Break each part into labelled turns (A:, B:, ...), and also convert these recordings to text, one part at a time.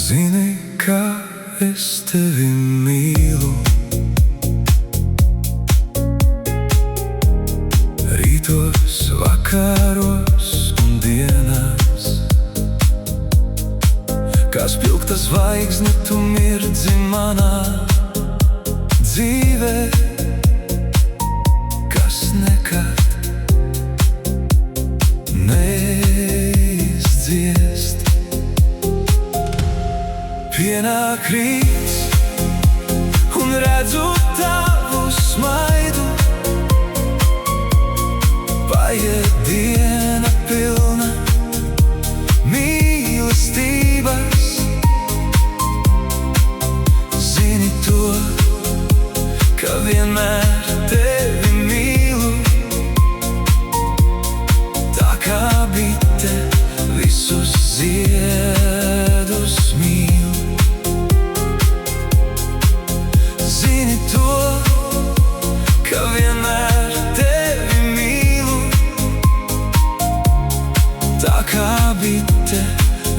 A: Zini, kā es tevi mīlu. Rītos, vakaros un dienās, kā spilgta zvaigzne tu mirdzi manā dzīvē, kas nekad neizdziest. Pienāk rīts un redzu tavu smaidu, paiet diena pilna mīlestības. Zini to, ka vienmēr tevi mīlu, tā kā bite visus ziedus mīl. Zini to, ka vienmēr tevi mīlu, tā kā bite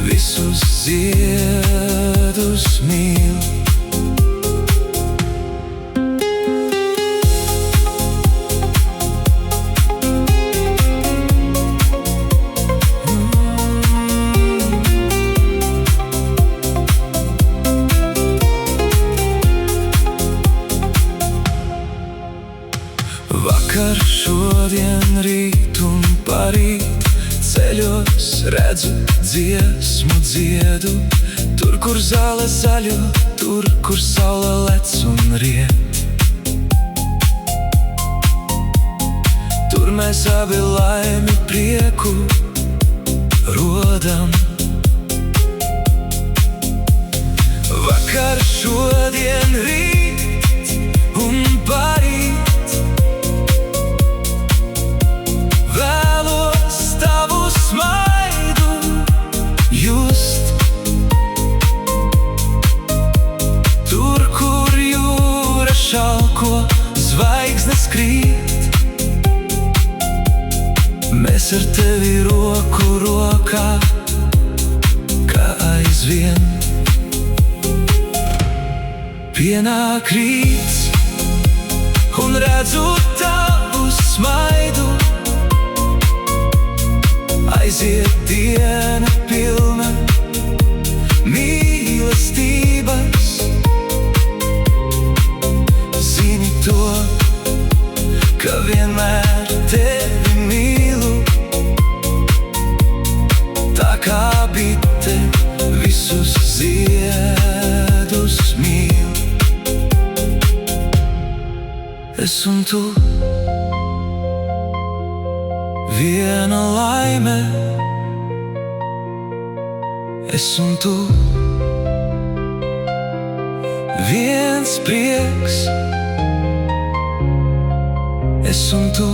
A: visus ziedus mīl. Vakar, šodien, rīt un parīt ceļos redzu dziesmu dziedu. Tur, kur zāle zaļo, tur, kur saule lec un riet. Tur mēs abi laimi prieku rodam. Vakar, šodien, rīt un parīt vēlos tavu smaidu just. Tur, kur jūra šalko, zvaigznes krīt, mēs ar tevi roku rokā, kā aizvien. Pienāk rīts un redzu tavu smaidu, aiziet diena pilna mīlestības. Zini to, ka vienmēr tevi mīlu, tā kā bite visus ziedus mīl. Es un tu, viena laime, es un tu, viens prieks, es un tu,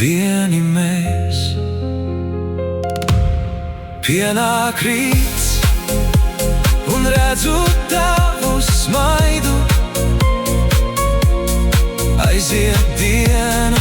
A: vieni mēs. Pienāk rīts un redzu tavu smaidu, aiziet diena